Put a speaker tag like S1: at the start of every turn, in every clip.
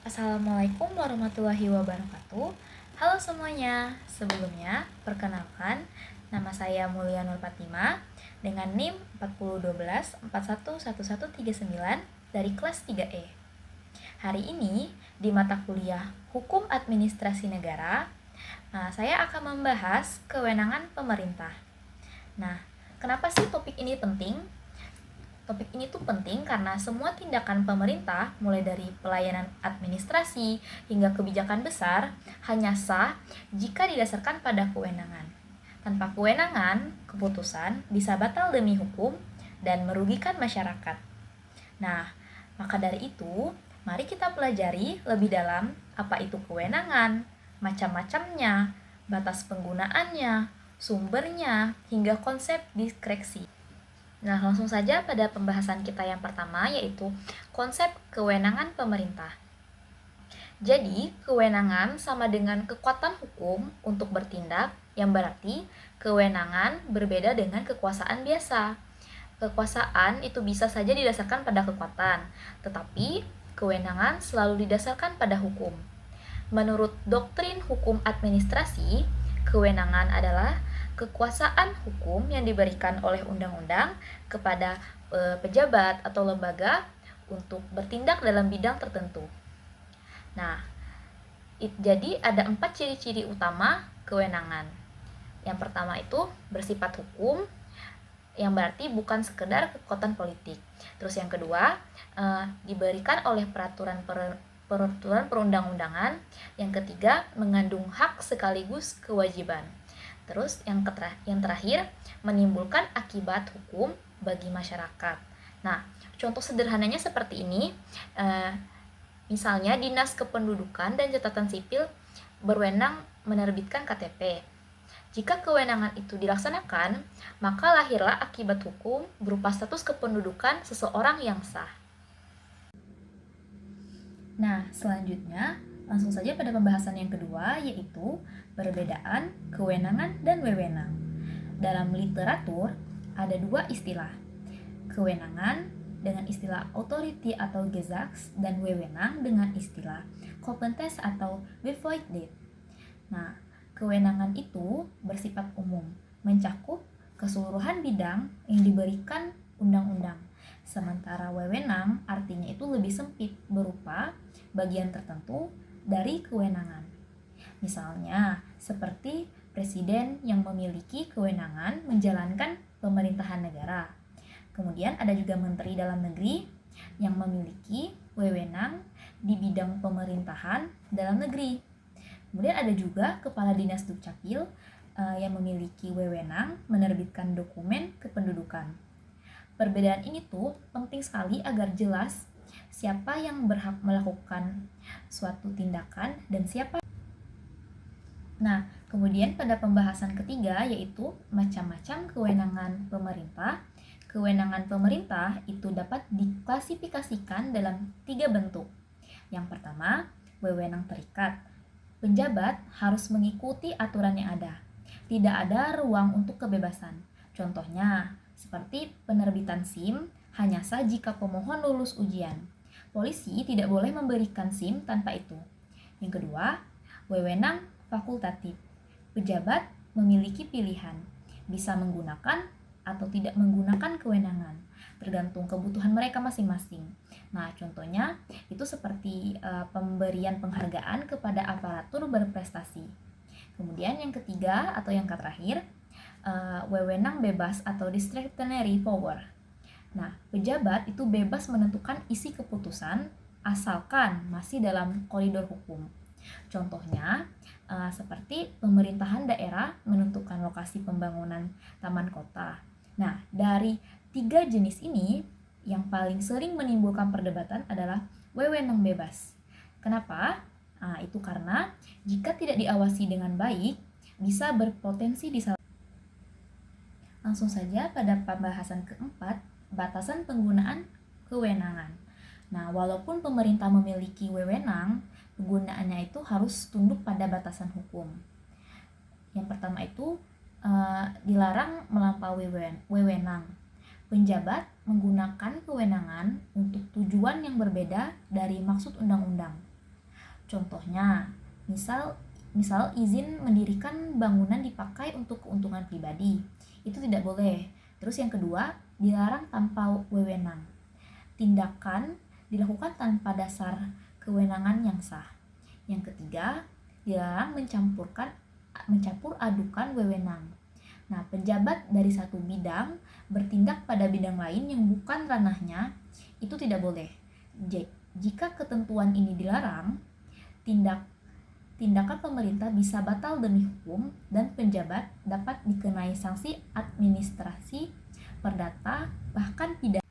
S1: Assalamualaikum warahmatullahi wabarakatuh. Halo semuanya, sebelumnya perkenalkan nama saya Mulia Nur Fatima dengan NIM 4012411139 dari kelas 3E. Hari ini di mata kuliah Hukum Administrasi Negara, saya akan membahas kewenangan pemerintah. Nah, kenapa sih topik ini penting? Topik ini tuh penting karena semua tindakan pemerintah, mulai dari pelayanan administrasi hingga kebijakan besar, hanya sah jika didasarkan pada kewenangan. Tanpa kewenangan, keputusan bisa batal demi hukum dan merugikan masyarakat. Nah, maka dari itu, mari kita pelajari lebih dalam apa itu kewenangan, macam-macamnya, batas penggunaannya, sumbernya, hingga konsep diskresi. Nah, langsung saja pada pembahasan kita yang pertama, yaitu konsep kewenangan pemerintah. Jadi, kewenangan sama dengan kekuatan hukum untuk bertindak, yang berarti kewenangan berbeda dengan kekuasaan biasa. Kekuasaan itu bisa saja didasarkan pada kekuatan, tetapi kewenangan selalu didasarkan pada hukum. Menurut doktrin hukum administrasi, kewenangan adalah kekuasaan hukum yang diberikan oleh undang-undang kepada pejabat atau lembaga untuk bertindak dalam bidang tertentu. Nah, jadi ada 4 ciri-ciri utama kewenangan. Yang pertama itu bersifat hukum, yang berarti bukan sekedar kekuatan politik. Terus yang kedua, diberikan oleh peraturan perundang-undangan. Yang ketiga, mengandung hak sekaligus kewajiban. Terus yang terakhir, menimbulkan akibat hukum bagi masyarakat. Nah, contoh sederhananya seperti ini. Misalnya Dinas Kependudukan dan Catatan Sipil berwenang menerbitkan KTP. Jika kewenangan itu dilaksanakan, maka lahirlah akibat hukum berupa status kependudukan seseorang yang sah. Nah, selanjutnya langsung saja pada pembahasan yang kedua, yaitu perbedaan kewenangan dan wewenang. Dalam literatur ada 2 istilah, kewenangan dengan istilah authority atau Gesetz dan wewenang dengan istilah Kompetens atau Bevoegdheid. Nah, kewenangan itu bersifat umum, mencakup keseluruhan bidang yang diberikan undang-undang. Sementara wewenang artinya itu lebih sempit, berupa bagian tertentu dari kewenangan. Misalnya, seperti presiden yang memiliki kewenangan menjalankan pemerintahan negara. Kemudian ada juga menteri dalam negeri yang memiliki wewenang di bidang pemerintahan dalam negeri. Kemudian ada juga kepala dinas dukcapil yang memiliki wewenang menerbitkan dokumen kependudukan. Perbedaan ini tuh penting sekali agar jelas siapa yang berhak melakukan suatu tindakan dan siapa. Nah, kemudian pada pembahasan ketiga, yaitu macam-macam kewenangan pemerintah. Kewenangan pemerintah itu dapat diklasifikasikan dalam 3 bentuk. Yang pertama, wewenang terikat. Penjabat harus mengikuti aturan yang ada. Tidak ada ruang untuk kebebasan. Contohnya, seperti penerbitan SIM hanya sah jika pemohon lulus ujian. Polisi tidak boleh memberikan SIM tanpa itu. Yang kedua, wewenang fakultatif. Pejabat memiliki pilihan, bisa menggunakan atau tidak menggunakan kewenangan, tergantung kebutuhan mereka masing-masing. Nah, contohnya itu seperti pemberian penghargaan kepada aparatur berprestasi. Kemudian yang ketiga atau yang terakhir, wewenang bebas atau discretionary power. Nah, pejabat itu bebas menentukan isi keputusan asalkan masih dalam koridor hukum. Contohnya, seperti pemerintahan daerah menentukan lokasi pembangunan taman kota. Nah, dari 3 jenis ini, yang paling sering menimbulkan perdebatan adalah wewenang bebas. Kenapa? Itu karena jika tidak diawasi dengan baik, bisa berpotensi disalahgunakan. Langsung saja pada pembahasan keempat, batasan penggunaan kewenangan. Nah, walaupun pemerintah memiliki wewenang, penggunaannya itu harus tunduk pada batasan hukum. Yang pertama itu dilarang melampaui wewenang. Penjabat menggunakan kewenangan untuk tujuan yang berbeda dari maksud undang-undang. Contohnya, misal izin mendirikan bangunan dipakai untuk keuntungan pribadi. Itu tidak boleh. Terus yang kedua, dilarang tanpa wewenang. Tindakan dilakukan tanpa dasar kewenangan yang sah. Yang ketiga, dilarang mencampur adukan wewenang. Nah, penjabat dari satu bidang bertindak pada bidang lain yang bukan ranahnya, itu tidak boleh. Jika ketentuan ini dilarang, tindakan pemerintah bisa batal demi hukum dan penjabat dapat dikenai sanksi administrasi, perdata, bahkan pidana.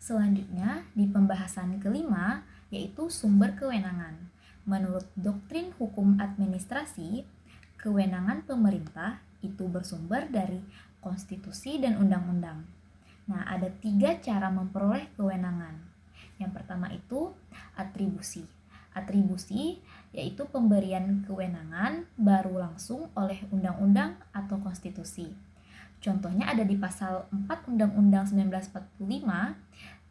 S1: Selanjutnya, di pembahasan kelima, yaitu sumber kewenangan. Menurut doktrin hukum administrasi, kewenangan pemerintah itu bersumber dari konstitusi dan undang-undang. Nah, ada 3 cara memperoleh kewenangan. Yang pertama itu atribusi. Atribusi yaitu pemberian kewenangan baru langsung oleh undang-undang atau konstitusi. Contohnya ada di pasal 4 Undang-Undang 1945,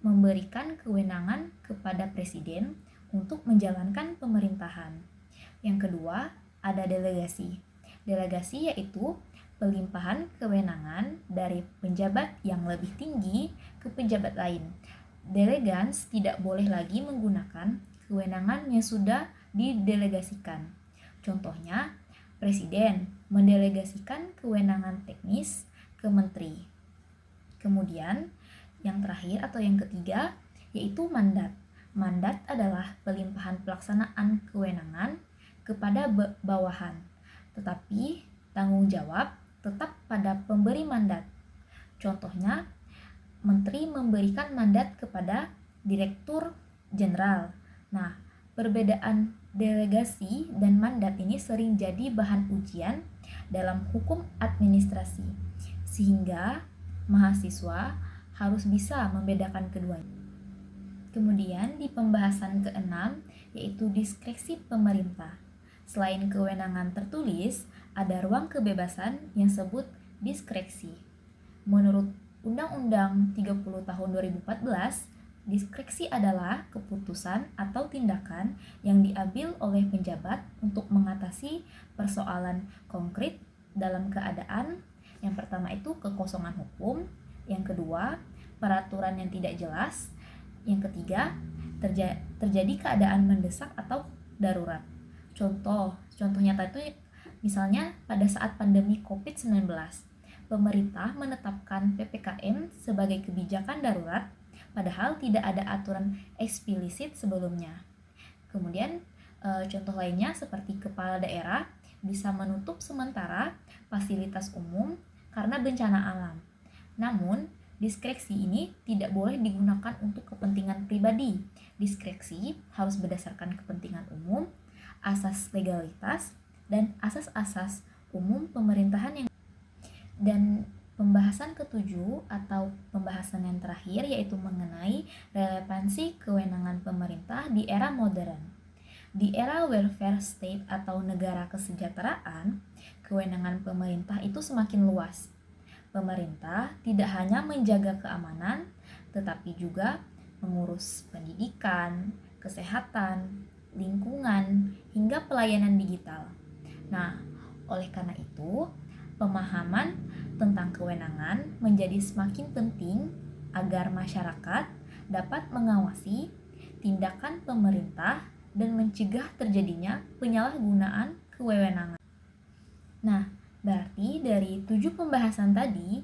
S1: memberikan kewenangan kepada presiden untuk menjalankan pemerintahan. Yang kedua, ada delegasi. Delegasi yaitu pelimpahan kewenangan dari penjabat yang lebih tinggi ke pejabat lain. Delegans tidak boleh lagi menggunakan kewenangan yang sudah didelegasikan. Contohnya, presiden mendelegasikan kewenangan teknis ke menteri. Kemudian, yang terakhir atau yang ketiga yaitu mandat. Mandat adalah pelimpahan pelaksanaan kewenangan kepada bawahan, tetapi tanggung jawab tetap pada pemberi mandat. Contohnya, menteri memberikan mandat kepada direktur jenderal. Nah, perbedaan delegasi dan mandat ini sering jadi bahan ujian dalam hukum administrasi, sehingga mahasiswa harus bisa membedakan keduanya. Kemudian di pembahasan keenam yaitu diskresi pemerintah. Selain kewenangan tertulis, ada ruang kebebasan yang disebut diskresi. Menurut Undang-Undang 30 tahun 2014, diskresi adalah keputusan atau tindakan yang diambil oleh penjabat untuk mengatasi persoalan konkret dalam keadaan. Yang pertama itu kekosongan hukum, yang kedua peraturan yang tidak jelas, yang ketiga terjadi keadaan mendesak atau darurat. Contohnya tadi misalnya pada saat pandemi COVID-19, pemerintah menetapkan PPKM sebagai kebijakan darurat padahal tidak ada aturan eksplisit sebelumnya. Kemudian contoh lainnya seperti kepala daerah bisa menutup sementara fasilitas umum karena bencana alam. Namun, diskresi ini tidak boleh digunakan untuk kepentingan pribadi. Diskresi harus berdasarkan kepentingan umum, asas legalitas, dan asas-asas umum pemerintahan yang. Dan pembahasan ketujuh atau pembahasan yang terakhir yaitu mengenai relevansi kewenangan pemerintah di era modern. Di era welfare state atau negara kesejahteraan, kewenangan pemerintah itu semakin luas. Pemerintah tidak hanya menjaga keamanan, tetapi juga mengurus pendidikan, kesehatan, lingkungan, hingga pelayanan digital. Nah, oleh karena itu, pemahaman tentang kewenangan menjadi semakin penting agar masyarakat dapat mengawasi tindakan pemerintah dan mencegah terjadinya penyalahgunaan kewenangan. Nah, berarti dari 7 pembahasan tadi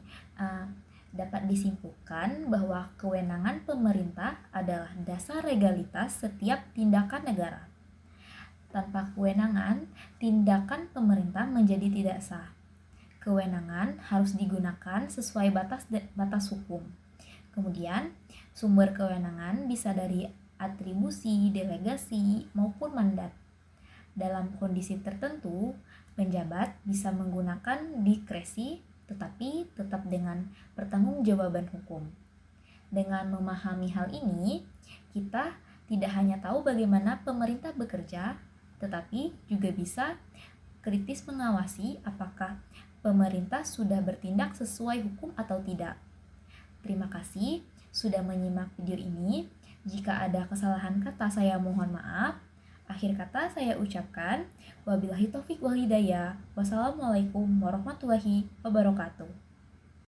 S1: dapat disimpulkan bahwa kewenangan pemerintah adalah dasar legalitas setiap tindakan negara. Tanpa kewenangan, tindakan pemerintah menjadi tidak sah. Kewenangan harus digunakan sesuai batas hukum. Kemudian, sumber kewenangan bisa dari atribusi, delegasi, maupun mandat. Dalam kondisi tertentu, penjabat bisa menggunakan diskresi, tetapi tetap dengan pertanggungjawaban hukum. Dengan memahami hal ini, kita tidak hanya tahu bagaimana pemerintah bekerja, tetapi juga bisa kritis mengawasi apakah pemerintah sudah bertindak sesuai hukum atau tidak. Terima kasih sudah menyimak video ini. Jika ada kesalahan kata, saya mohon maaf. Akhir kata saya ucapkan, wabillahi taufik wal hidayah. Wassalamualaikum warahmatullahi wabarakatuh.